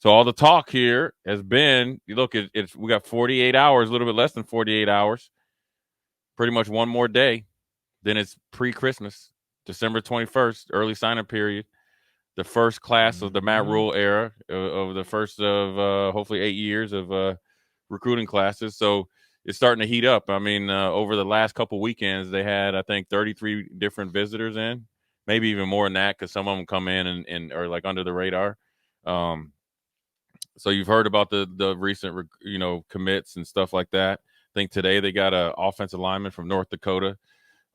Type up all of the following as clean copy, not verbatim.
So all the talk here has been, you look, we got 48 hours, a little bit less than 48 hours, pretty much one more day. Then it's pre-Christmas, December 21st, early sign-up period. The first class of the MAtt Rhule era of the first of hopefully 8 years of recruiting classes. So it's starting to heat up. I mean, over the last couple weekends, they had, I think, 33 different visitors in, maybe even more than that because some of them come in and are like under the radar. So you've heard about the recent, commits and stuff like that. I think today they got an offensive lineman from North Dakota.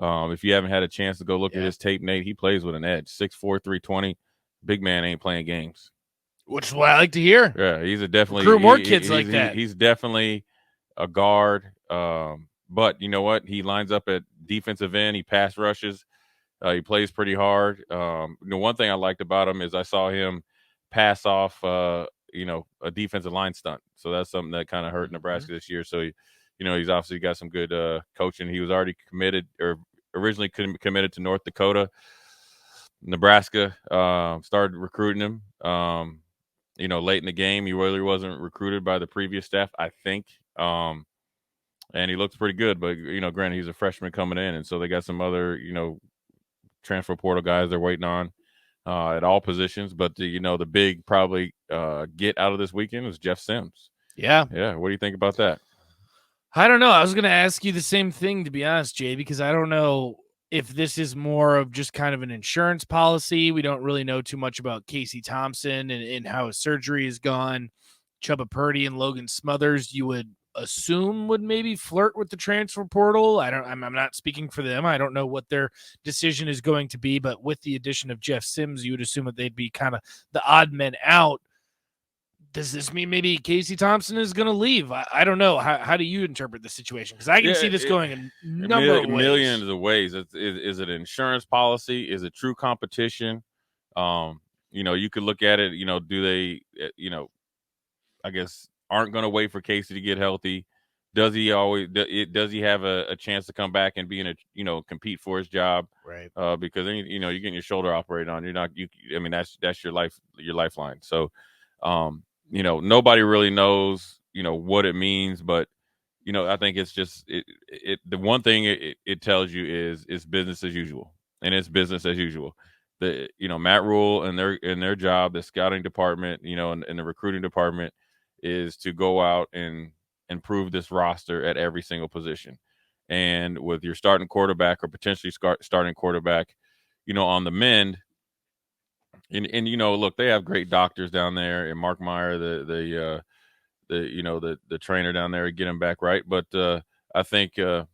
If you haven't had a chance to go look at his tape, Nate, he plays with an edge. 6'4", 320. Big man ain't playing games. Which is what I like to hear. Yeah, he's definitely recruit more kids like that. He's definitely a guard. But you know what? He lines up at defensive end. He pass rushes. He plays pretty hard. One thing I liked about him is I saw him pass off, a defensive line stunt. So that's something that kind of hurt Nebraska this year. So, he's obviously got some good coaching. He was already committed or originally committed to North Dakota. Nebraska started recruiting him, late in the game. He really wasn't recruited by the previous staff, I think. And he looks pretty good. But, granted, he's a freshman coming in. And so they got some other, transfer portal guys they're waiting on at all positions. But, the big probably get out of this weekend is Jeff Sims. Yeah. Yeah. What do you think about that? I don't know. I was going to ask you the same thing, to be honest, Jay, because I don't know if this is more of just kind of an insurance policy. We don't really know too much about Casey Thompson and how his surgery has gone. Chubba Purdy and Logan Smothers, you would assume would maybe flirt with the transfer portal. I'm not speaking for them. I don't know what their decision is going to be, but with the addition of Jeff Sims, you would assume that they'd be kind of the odd men out. Does this mean maybe Casey Thompson is going to leave? I don't know. How do you interpret the situation? Because I can see this going a number of ways. Millions of ways. Is it an insurance policy? Is it true competition? You could look at it, do they, I guess, aren't going to wait for Casey to get healthy? Does he have a chance to come back and be in a, compete for his job? Right. Because then, you're getting your shoulder operated on. That's your lifeline. So, nobody really knows, what it means, but, I think it's just the one thing it tells you is business as usual, and it's business as usual. MAtt Rhule and their job, the scouting department, and the recruiting department is to go out and improve this roster at every single position. And with your starting quarterback or potentially starting quarterback, on the mend. And look, they have great doctors down there, and Mark Meyer, the trainer down there, get him back right. But I think they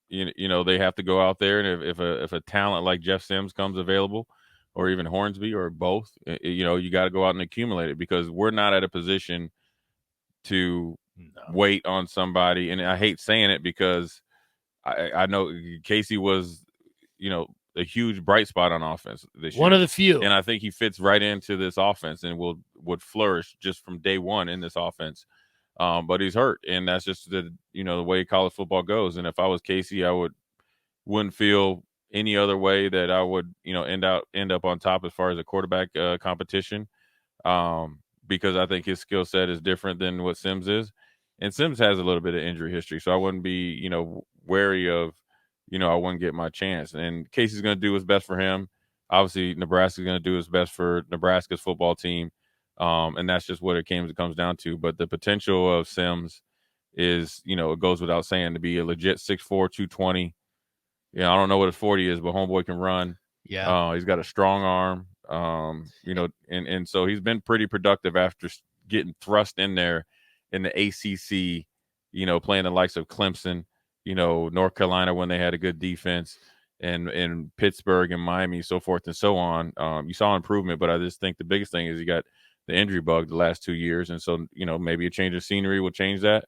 have to go out there, and if a talent like Jeff Sims comes available, or even Hornsby, or both, you got to go out and accumulate it, because we're not at a position to wait on somebody. And I hate saying it because I know Casey was, a huge bright spot on offense this year. One of the few. And I think he fits right into this offense and would flourish just from day one in this offense. But he's hurt, and that's just the way college football goes. And if I was Casey, I wouldn't feel any other way that I would, end up on top as far as a quarterback competition. Because I think his skill set is different than what Sims is. And Sims has a little bit of injury history, so I wouldn't be, wary of, I wouldn't get my chance. And Casey's going to do what's best for him. Obviously, Nebraska's going to do what's best for Nebraska's football team. And that's just what it comes down to. But the potential of Sims is, it goes without saying, to be a legit 6'4", 220. I don't know what his 40 is, but homeboy can run. Yeah. He's got a strong arm. And so he's been pretty productive after getting thrust in there in the ACC, playing the likes of Clemson, North Carolina when they had a good defense, and Pittsburgh and Miami, so forth and so on. You saw improvement, but I just think the biggest thing is you got the injury bug the last 2 years. And so, maybe a change of scenery will change that.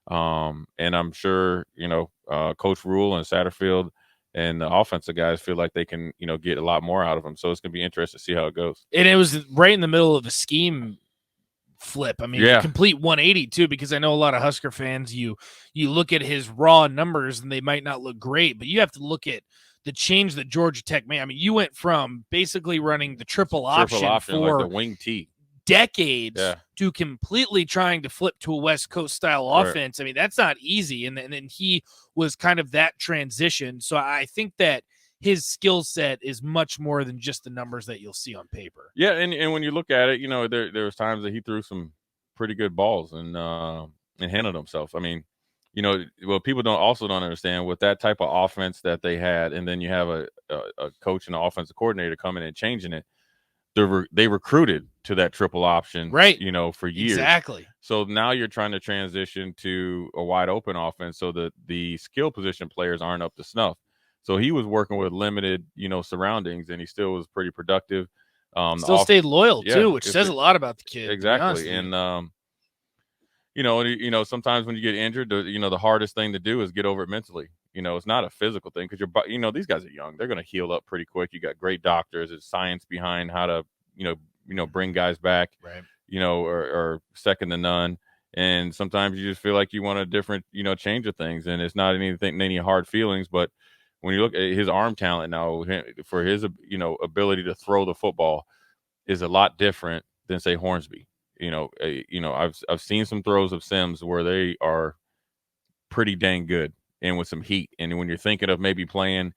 And I'm sure, Coach Rhule and Satterfield and the offensive guys feel like they can, get a lot more out of them. So it's going to be interesting to see how it goes. And it was right in the middle of a scheme flip. I mean, complete 180 too, because I know a lot of Husker fans, you look at his raw numbers and they might not look great, but you have to look at the change that Georgia Tech made. I mean, you went from basically running the triple option for like the wing T decades to completely trying to flip to a West Coast style offense. I mean, that's not easy. And then he was kind of that transition. So I think that his skill set is much more than just the numbers that you'll see on paper. Yeah, and when you look at it, there was times that he threw some pretty good balls and handled himself. I mean, what people don't understand with that type of offense that they had, and then you have a coach and an offensive coordinator coming and changing it. They recruited to that triple option, right? For years. Exactly. So now you're trying to transition to a wide open offense, so that the skill position players aren't up to snuff. So he was working with limited, surroundings, and he still was pretty productive. Still stayed loyal too, which says a lot about the kid. Exactly, and sometimes when you get injured, the hardest thing to do is get over it mentally. It's not a physical thing because these guys are young. They're going to heal up pretty quick. You got great doctors. There's science behind how to, bring guys back, right? Or second to none. And sometimes you just feel like you want a different, change of things. And it's not any hard feelings. But when you look at his arm talent now, for his, ability to throw the football is a lot different than, say, Hornsby. I've seen some throws of Sims where they are pretty dang good and with some heat. And when you're thinking of maybe playing,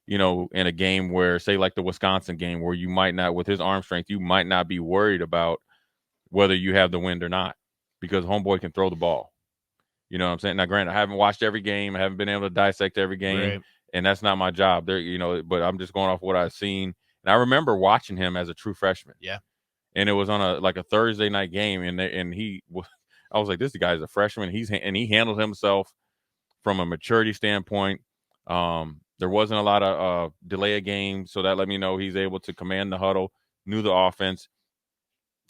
in a game where, say, like the Wisconsin game, where you might not, with his arm strength, you might not be worried about whether you have the wind or not, because homeboy can throw the ball. You know what I'm saying? Now, granted, I haven't watched every game. I haven't been able to dissect every game, right. And that's not my job there, but I'm just going off what I've seen. And I remember watching him as a true freshman. Yeah. And it was on a Thursday night game, and I was like, this guy's a freshman. He handled himself from a maturity standpoint. There wasn't a lot of delay of game, so that let me know he's able to command the huddle, knew the offense,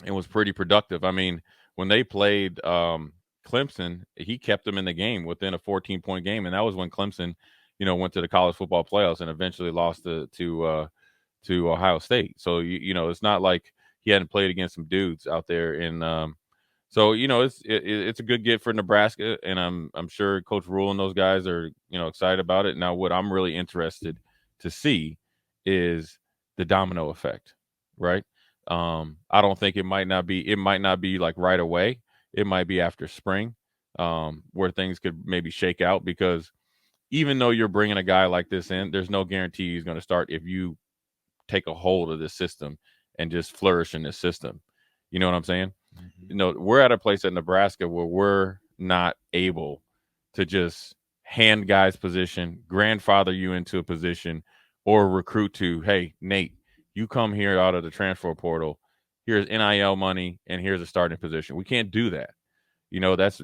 and was pretty productive. I mean, when they played Clemson, he kept them in the game within a 14-point game, and that was when Clemson, went to the college football playoffs and eventually lost to Ohio State. So it's not like he hadn't played against some dudes out there. And so it's a good get for Nebraska, and I'm sure Coach Rhule and those guys are excited about it. Now, what I'm really interested to see is the domino effect, right? I don't think it might not be like right away. It might be after spring, where things could maybe shake out, because even though you're bringing a guy like this in, there's no guarantee he's going to start if you take a hold of this system and just flourish in this system. You know what I'm saying? Mm-hmm. We're at a place at Nebraska where we're not able to just hand guys position, grandfather you into a position, or recruit to, hey, Nate, you come here out of the transfer portal. Here's NIL money, and here's a starting position. We can't do that. That's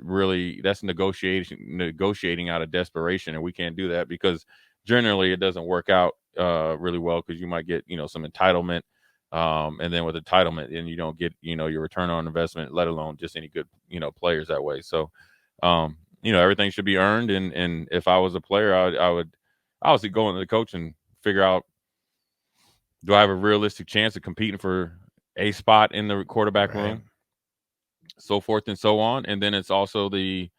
negotiating out of desperation, and we can't do that because generally it doesn't work out really well, because you might get some entitlement, and then with entitlement, and you don't get your return on investment, let alone just any good players that way. So everything should be earned, and if I was a player, I would obviously go into the coach and figure out, do I have a realistic chance of competing for a spot in the quarterback room, so forth and so on. And then it's also the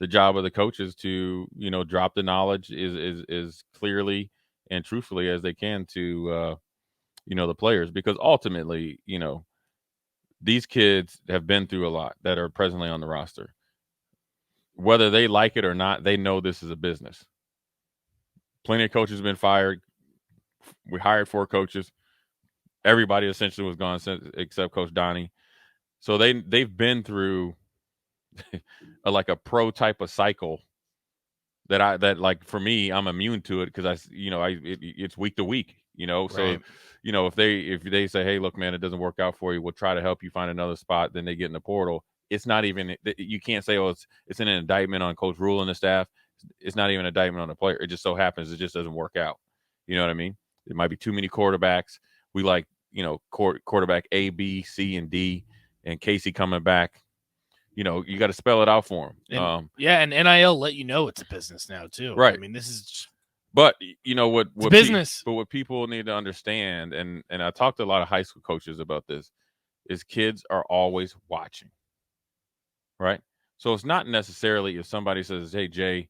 job of the coaches to drop the knowledge as clearly and truthfully as they can to the players, because ultimately these kids have been through a lot that are presently on the roster. Whether they like it or not, they know this is a business. Plenty of coaches have been fired. We hired 4 coaches. Everybody essentially was gone except Coach Donnie. So they've been through like a pro type of cycle that like, for me, I'm immune to it, because it's week to week, so Right. if they say, hey, look, man, it doesn't work out for you, we'll try to help you find another spot, then they get in the portal. It's not even, you can't say, oh, it's an indictment on Coach Rhule and the staff. It's not even an indictment on the player. It just so happens it just doesn't work out. You know what I mean? It might be too many quarterbacks. We like quarterback A, B, C, and D, and Casey coming back. You got to spell it out for him. And NIL let you know it's a business now too. Right. I mean, this is. But what business. But what people need to understand, and I talked to a lot of high school coaches about this, is kids are always watching. Right. So it's not necessarily if somebody says, hey, Jay,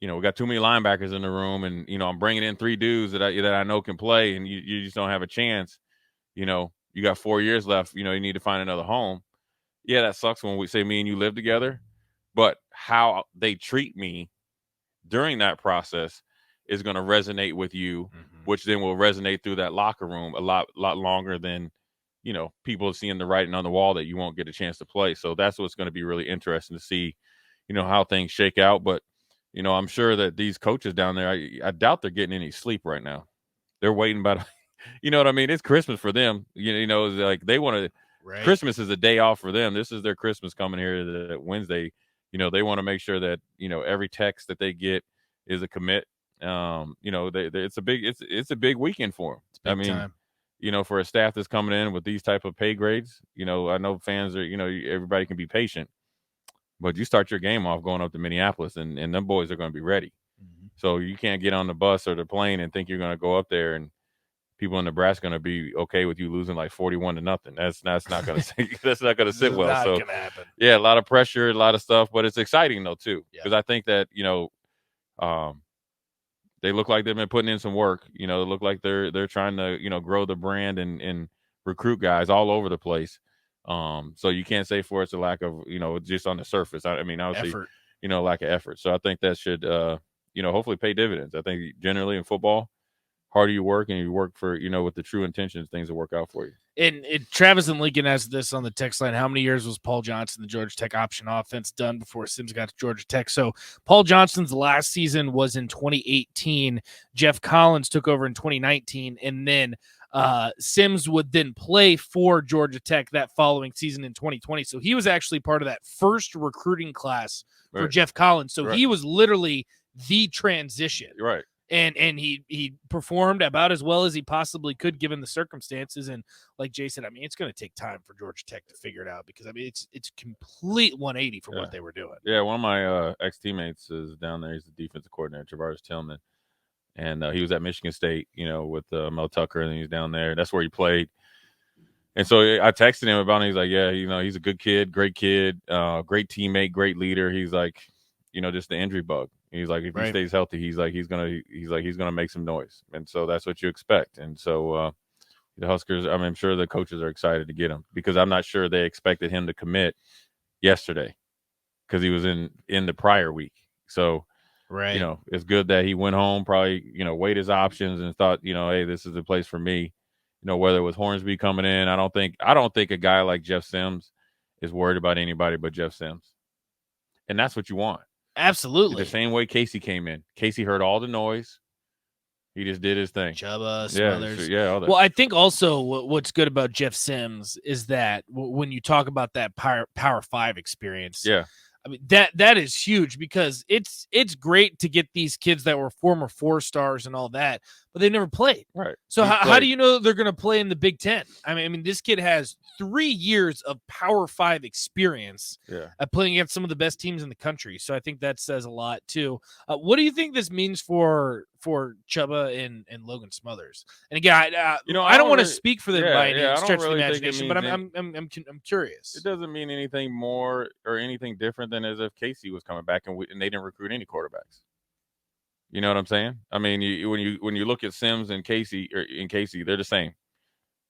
we got too many linebackers in the room, and I'm bringing in 3 dudes that I know can play, and you just don't have a chance. You're you got 4 years left. You need to find another home. Yeah, that sucks when we say me and you live together, but how they treat me during that process is going to resonate with you, which then will resonate through that locker room a lot longer than people seeing the writing on the wall that you won't get a chance to play. So that's what's going to be really interesting to see, how things shake out. But I'm sure that these coaches down there, I doubt they're getting any sleep right now. They're waiting about, you know what I mean? It's Christmas for them. It's like they want to. Right. Christmas is a day off for them. This is their Christmas coming here that Wednesday. They want to make sure that every text that they get is a commit. It's a big weekend for them. It's big time. For a staff that's coming in with these type of pay grades, I know fans are, everybody can be patient, but you start your game off going up to Minneapolis, and them boys are going to be ready. So you can't get on the bus or the plane and think you're going to go up there and people in Nebraska are going to be okay with you losing like 41-0. That's not going to that's not going to sit well. Not so gonna happen. Yeah, a lot of pressure, a lot of stuff, but it's exciting though too, because I think that they look like they've been putting in some work. They look like they're trying to grow the brand and recruit guys all over the place. So you can't say for it's a lack of just on the surface. I mean, obviously, Effort. Lack of effort. So I think that should hopefully pay dividends. I think generally in football, harder you work and you work for with the true intentions, things will work out for you. And Travis and Lincoln asked this on the text line: how many years was Paul Johnson, the Georgia Tech option offense, done before Sims got to Georgia Tech? So Paul Johnson's last season was in 2018. Jeff Collins took over in 2019, and then Sims would then play for Georgia Tech that following season in 2020. So he was actually part of that first recruiting class for Jeff Collins. So he was literally the transition. Right. And he performed about as well as he possibly could given the circumstances. And like Jay said, I mean, it's going to take time for Georgia Tech to figure it out, because I mean it's complete 180 from what they were doing. Yeah, one of my ex-teammates is down there. He's the defensive coordinator, Travaris Tillman, and he was at Michigan State, with Mel Tucker, and he's down there. That's where he played. And so I texted him about it. He's like, yeah, he's a good kid, great teammate, great leader. He's like, just the injury bug. He's like, if he stays healthy, he's gonna make some noise, and so that's what you expect. And so the Huskers, I'm sure the coaches are excited to get him, because I'm not sure they expected him to commit yesterday, because he was in the prior week. So it's good that he went home, probably weighed his options and thought, hey, this is the place for me. Whether it was Hornsby coming in, I don't think a guy like Jeff Sims is worried about anybody but Jeff Sims, and that's what you want. Absolutely. The same way Casey came in. Casey heard all the noise. He just did his thing. Chubba, Smothers. Yeah. Well, I think also what's good about Jeff Sims is that when you talk about that Power 5 experience, I mean, that is huge, because it's great to get these kids that were former 4-stars and all that, but they never played. Right. So how do you know they're going to play in the Big Ten? I mean, this kid has 3 years of Power 5 experience at playing against some of the best teams in the country. So I think that says a lot too. What do you think this means for Chubba and Logan Smothers? And again, I don't want to speak for them by any stretch of the imagination, but I'm curious. It doesn't mean anything more or anything different than as if Casey was coming back and they didn't recruit any quarterbacks. You know what I'm saying? I mean, when you look at Sims and Casey, they're the same.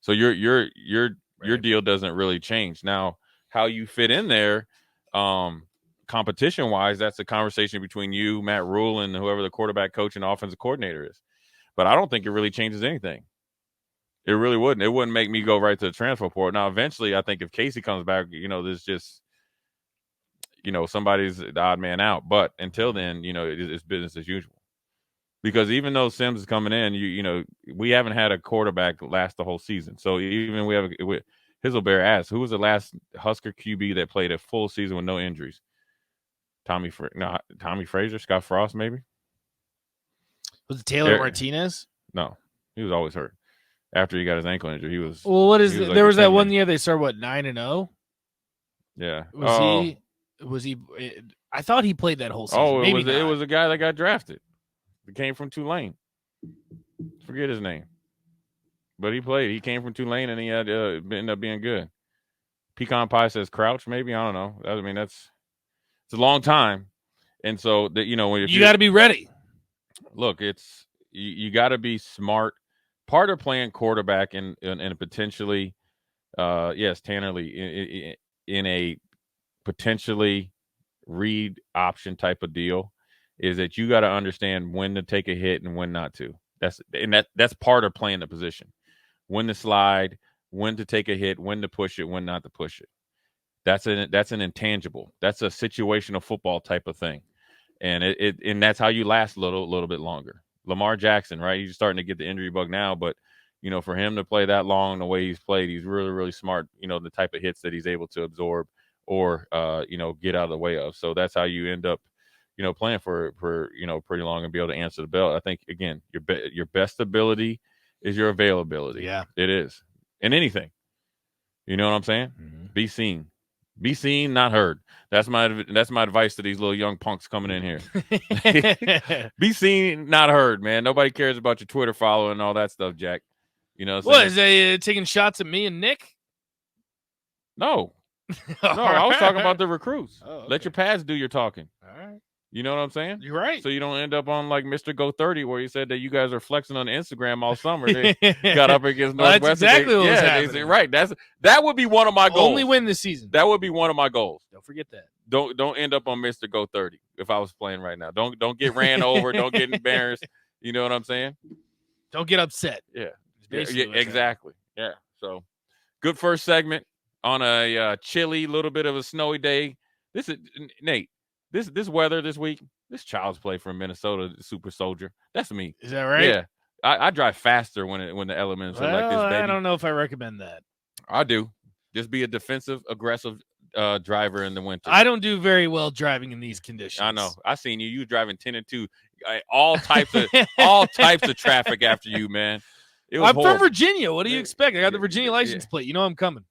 So your deal doesn't really change. Now, how you fit in there, competition wise, that's a conversation between you, Matt Rhule, and whoever the quarterback coach and offensive coordinator is. But I don't think it really changes anything. It really wouldn't. It wouldn't make me go right to the transfer portal. Now, eventually, I think if Casey comes back, there's just somebody's the odd man out. But until then, it's business as usual. Because even though Sims is coming in, we haven't had a quarterback last the whole season. So even Hizzlebear asked, who was the last Husker QB that played a full season with no injuries? Tommy Frazier, Scott Frost, maybe. Was it Taylor Martinez? No, he was always hurt. After he got his ankle injury, he was. Well, what is it? There was that one year they started 9-0. Yeah. Was he? I thought he played that whole season. Oh, it was a guy that got drafted. He came from Tulane. Forget his name. But he played. He came from Tulane, and he had ended up being good. Pecan Pie says Crouch, maybe. I don't know. I mean, it's a long time. And so, that when you got to be ready. Look, you got to be smart. Part of playing quarterback and potentially Yes, Tanner Lee in a potentially read option type of deal is that you got to understand when to take a hit and when not to. That's part of playing the position. When to slide, when to take a hit, when to push it, when not to push it. That's an intangible. That's a situational football type of thing, and and that's how you last a little bit longer. Lamar Jackson, right? He's starting to get the injury bug now, but for him to play that long the way he's played, he's really really smart. The type of hits that he's able to absorb or get out of the way of. So that's how you end up playing for pretty long and be able to answer the bell. I think again your best ability is your availability. Yeah, it is in anything. You know what I'm saying? Mm-hmm. Be seen, not heard. That's my advice to these little young punks coming in here. Be seen, not heard, man. Nobody cares about your Twitter following and all that stuff, Jack. You know what I'm saying? What, is they taking shots at me and Nick? No, I was talking about the recruits. Oh, okay. Let your pads do your talking. All right. You know what I'm saying? You're right. So you don't end up on like Mr. Go 30 where you said that you guys are flexing on Instagram all summer. They got up against Northwestern. That's exactly what was happening. Right. That would be one of my goals. Only win this season. That would be one of my goals. Don't forget that. Don't end up on Mr. Go 30 if I was playing right now. Don't get ran over. Don't get embarrassed. You know what I'm saying? Don't get upset. Yeah, exactly. Yeah. So good first segment on a chilly, little bit of a snowy day. This is Nate. This weather this week. This child's play from Minnesota super soldier. That's me. Is that right? Yeah. I drive faster when the elements are like this, baby. I don't know if I recommend that. I do. Just be a defensive, aggressive driver in the winter. I don't do very well driving in these conditions. I know. I seen you. You driving 10 and 2. All types of traffic after you, man. I'm from Virginia. What do you expect? I got the Virginia license plate. You know I'm coming.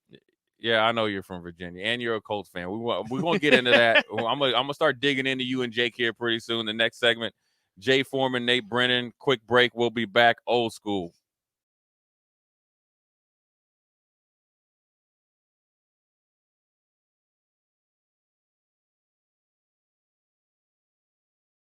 Yeah, I know you're from Virginia, and you're a Colts fan. We're gonna get into that. I'm gonna start digging into you and Jake here pretty soon. The next segment, Jay Foreman, Nate Brennan. Quick break. We'll be back. Old school.